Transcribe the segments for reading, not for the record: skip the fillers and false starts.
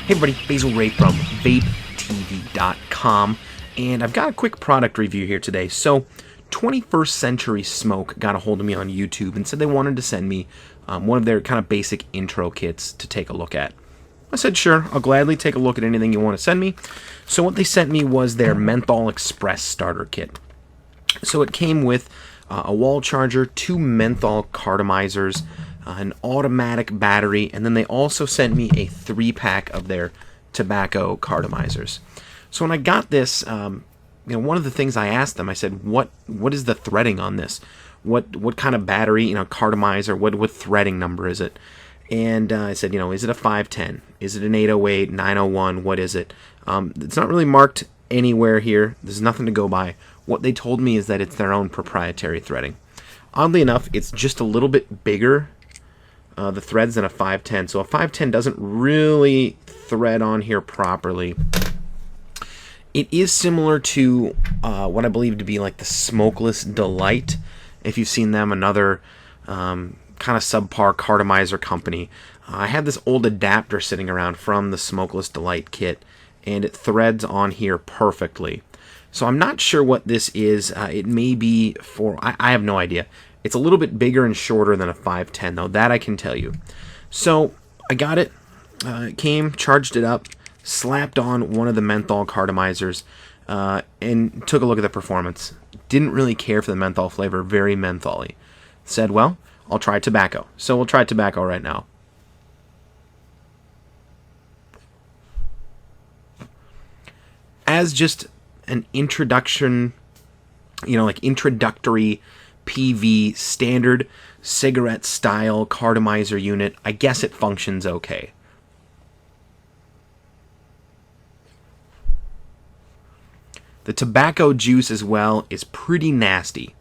Hey everybody, Basilray from VapeTV.com, and I've got a quick product review here today. So, 21st Century Smoke got a hold of me on YouTube and said they wanted to send me one of their kind of basic intro kits to take a look at. I said, sure, I'll gladly take a look at anything you want to send me. So what they sent me was their Menthol Express starter kit. So it came with a wall charger, 2 menthol cardomizers, an automatic battery, and then they also sent me a 3-pack of their tobacco cardomizers. So when I got this, one of the things I asked them, I said, what is the threading on this? What kind of battery, cardomizer, what threading number is it? And I said, is it a 510? Is it an 808, 901? What is it? It's not really marked anywhere here. There's nothing to go by. What they told me is that it's their own proprietary threading. Oddly enough, it's just a little bit bigger, the threads, than a 510. So a 510 doesn't really thread on here properly. It is similar to what I believe to be like the Smokeless Delight. If you've seen them, another kind of subpar cardomizer company. I had this old adapter sitting around from the Smokeless Delight kit, and it threads on here perfectly. So I'm not sure what this is. It may be for, I have no idea. It's a little bit bigger and shorter than a 510 though, that I can tell you. So I got it, it came, charged it up, slapped on one of the menthol cardomizers, and took a look at the performance. Didn't really care for the menthol flavor, very mentholy. Said, well, I'll try tobacco. So we'll try tobacco right now. As just an introduction, like introductory PV standard cigarette style cardomizer unit, I guess it functions okay. The tobacco juice as well is pretty nasty.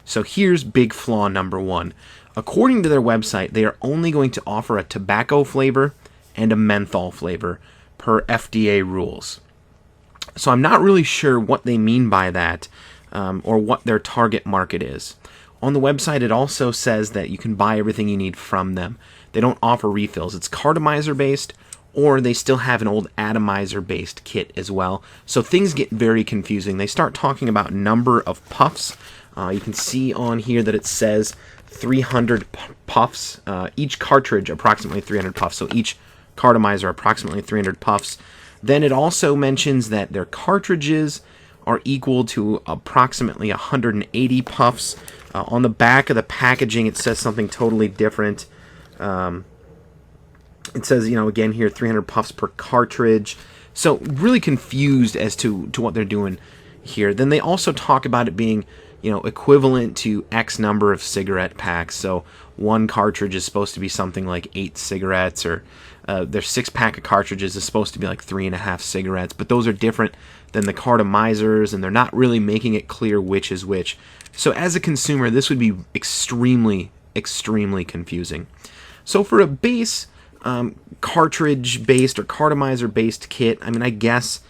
So here's big flaw number 1. According to their website, they are only going to offer a tobacco flavor and a menthol flavor per FDA rules. So I'm not really sure what they mean by that, or what their target market is. On the website, it also says that you can buy everything you need from them. They don't offer refills. It's cardomizer based, or they still have an old atomizer based kit as well. So things get very confusing. They start talking about number of puffs. You can see on here that it says 300 puffs. Each cartridge approximately 300 puffs. So each cardomizer approximately 300 puffs. Then it also mentions that their cartridges are equal to approximately 180 puffs. On the back of the packaging, it says something totally different. It says, again here, 300 puffs per cartridge. So really confused as to what they're doing here. Then they also talk about it being, equivalent to X number of cigarette packs. So one cartridge is supposed to be something like 8 cigarettes, or their 6-pack of cartridges is supposed to be like 3.5 cigarettes. But those are different than the cardomizers, and they're not really making it clear which is which. So as a consumer, this would be extremely, extremely confusing. So for a base cartridge-based or cardomizer-based kit, I guess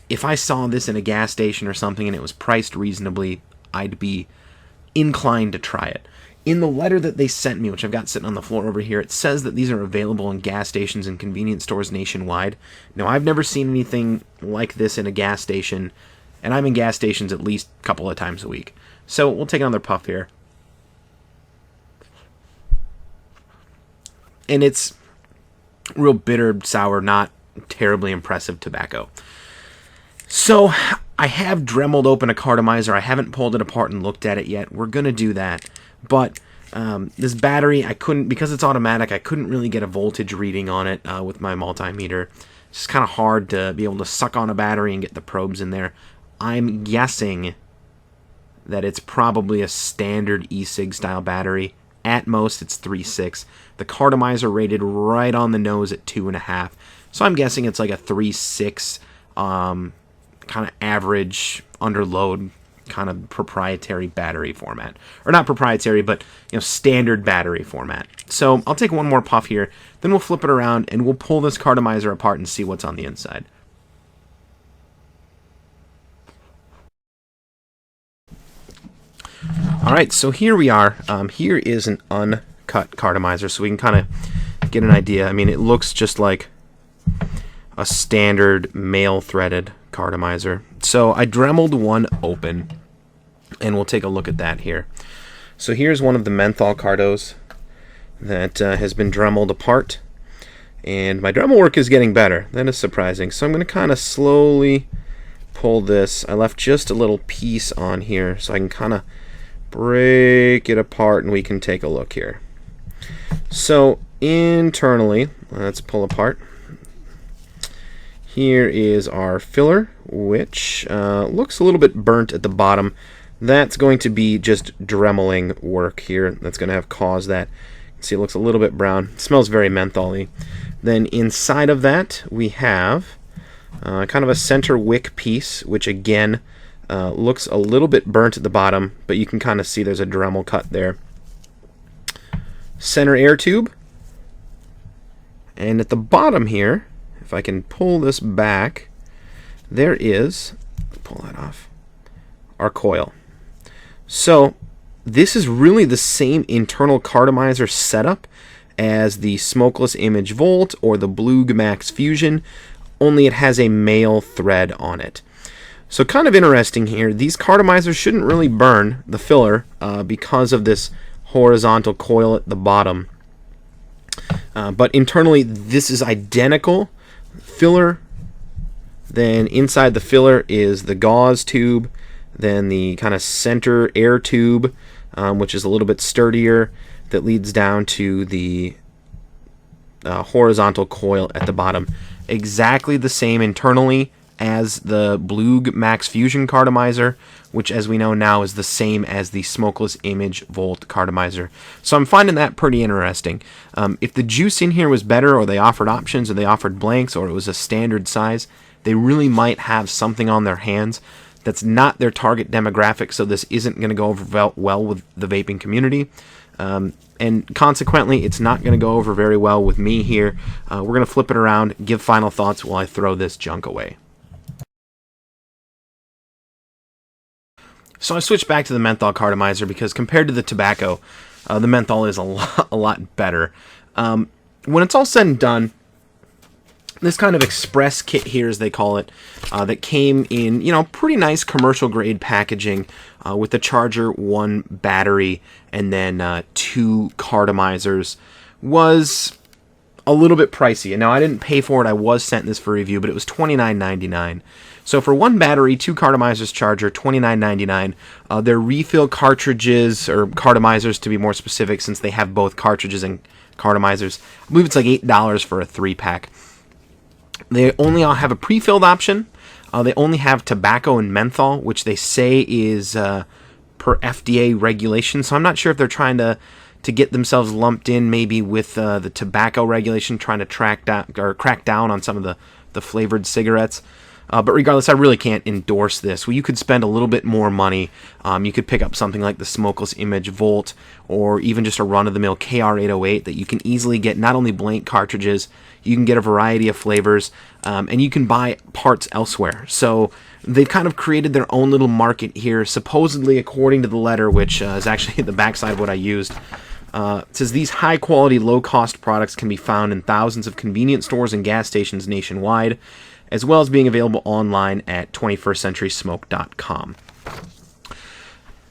if I saw this in a gas station or something and it was priced reasonably, I'd be inclined to try it. In the letter that they sent me, which I've got sitting on the floor over here, it says that these are available in gas stations and convenience stores nationwide. Now, I've never seen anything like this in a gas station, and I'm in gas stations at least a couple of times a week. So we'll take another puff here. And it's real bitter, sour, not terribly impressive tobacco. So I have Dremeled open a cardomizer. I haven't pulled it apart and looked at it yet. We're going to do that. But this battery, I couldn't, because it's automatic, I couldn't really get a voltage reading on it with my multimeter. It's just kind of hard to be able to suck on a battery and get the probes in there. I'm guessing that it's probably a standard eCig style battery. At most, it's 3.6. The cardomizer rated right on the nose at 2.5. So I'm guessing it's like a 3.6 kind of average under load kind of proprietary battery format. Or not proprietary, but standard battery format. So I'll take one more puff here, then we'll flip it around and we'll pull this cardomizer apart and see what's on the inside. Alright, so here we are. Here is an uncut cardomizer, so we can kind of get an idea. It looks just like a standard male threaded Cardomizer. So I dremeled one open, and we'll take a look at that here. So here's one of the menthol Cardos that has been dremeled apart, and my Dremel work is getting better. That is surprising. So I'm going to kind of slowly pull this. I left just a little piece on here so I can kind of break it apart, and we can take a look here. So internally, let's pull apart. Here is our filler, which looks a little bit burnt at the bottom. That's going to be just dremeling work here. That's going to have caused that. You can see it looks a little bit brown. It smells very menthol-y. Then inside of that, we have kind of a center wick piece, which again looks a little bit burnt at the bottom, but you can kind of see there's a Dremel cut there. Center air tube. And at the bottom here, if I can pull this back, there is, pull that off, our coil. So this is really the same internal Cardomizer setup as the Smokeless Image Volt or the Blug Max Fusion, only it has a male thread on it. So kind of interesting here, these Cardomizers shouldn't really burn the filler because of this horizontal coil at the bottom. But internally, this is identical. Filler, then inside the filler is the gauze tube, then the kind of center air tube, which is a little bit sturdier, that leads down to the horizontal coil at the bottom. Exactly the same internally as the Blug Max Fusion Cardomizer, which as we know now is the same as the Smokeless Image Volt Cardomizer. So I'm finding that pretty interesting. If the juice in here was better, or they offered options, or they offered blanks, or it was a standard size, they really might have something on their hands that's not their target demographic, so this isn't going to go over well with the vaping community. And consequently, it's not going to go over very well with me here. We're going to flip it around, give final thoughts while I throw this junk away. So I switched back to the menthol Cardomizer because compared to the tobacco, the menthol is a lot better. When it's all said and done, this kind of express kit here, as they call it, that came in, pretty nice commercial grade packaging with the charger, one battery, and then 2 Cardomizers, was a little bit pricey. And now I didn't pay for it. I was sent this for review, but it was $29.99. So for one battery, 2 Cardomizers charger, $29.99. Their refill cartridges, or Cardomizers to be more specific, since they have both cartridges and Cardomizers, I believe it's like $8 for a 3-pack. They only have a pre-filled option. They only have tobacco and menthol, which they say is per FDA regulation. So I'm not sure if they're trying to get themselves lumped in maybe with the tobacco regulation, trying to track down or crack down on some of the flavored cigarettes. But regardless, I really can't endorse this. Well, you could spend a little bit more money. You could pick up something like the Smokeless Image Volt, or even just a run-of-the-mill KR808 that you can easily get not only blank cartridges, you can get a variety of flavors, and you can buy parts elsewhere. So they've kind of created their own little market here, supposedly according to the letter, which is actually the backside of what I used. It says these high-quality, low-cost products can be found in thousands of convenience stores and gas stations nationwide, as well as being available online at 21stcenturysmoke.com.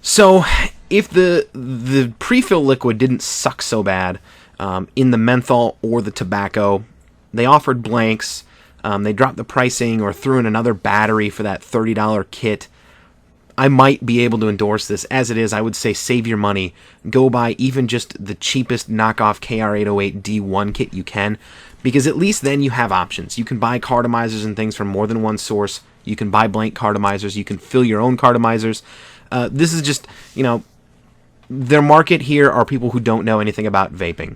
So, if the pre-fill liquid didn't suck so bad in the menthol or the tobacco, they offered blanks, they dropped the pricing or threw in another battery for that $30 kit, I might be able to endorse this. As it is, I would say save your money. Go buy even just the cheapest knockoff KR808 D1 kit you can, because at least then you have options. You can buy Cardomizers and things from more than one source. You can buy blank Cardomizers. You can fill your own Cardomizers. This is just, their market here are people who don't know anything about vaping.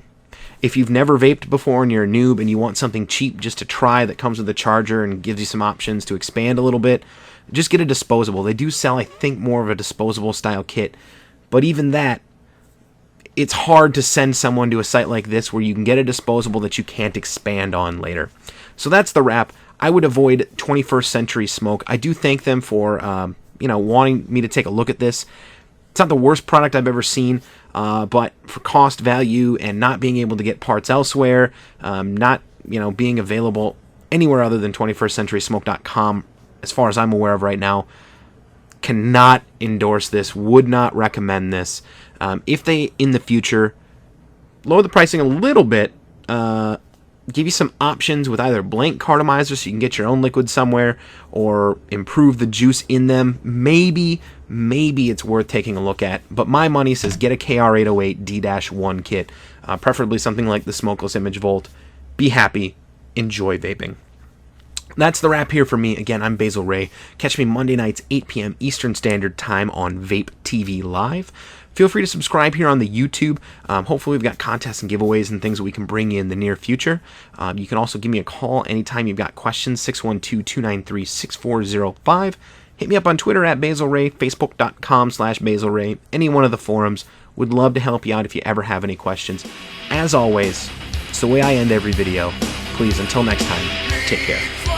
If you've never vaped before and you're a noob and you want something cheap just to try that comes with a charger and gives you some options to expand a little bit, just get a disposable. They do sell, I think, more of a disposable style kit, but even that, it's hard to send someone to a site like this where you can get a disposable that you can't expand on later. So that's the wrap. I would avoid 21st Century Smoke. I do thank them for wanting me to take a look at this. It's not the worst product I've ever seen, but for cost value and not being able to get parts elsewhere, not being available anywhere other than 21stcenturysmoke.com, as far as I'm aware of right now. Cannot endorse this, would not recommend this. If they, in the future, lower the pricing a little bit, give you some options with either blank Cardomizer so you can get your own liquid somewhere, or improve the juice in them, maybe it's worth taking a look at. But my money says get a KR808 D-1 kit, preferably something like the Smokeless Image Volt. Be happy, enjoy vaping. That's the wrap here for me. Again, I'm Basilray. Catch me Monday nights, 8 p.m. Eastern Standard Time on Vape TV Live. Feel free to subscribe here on the YouTube. Hopefully we've got contests and giveaways and things that we can bring you in the near future. You can also give me a call anytime you've got questions, 612-293-6405. Hit me up on Twitter at Basilray, Facebook.com/Basilray, any one of the forums. Would love to help you out if you ever have any questions. As always, it's the way I end every video. Please, until next time, take care.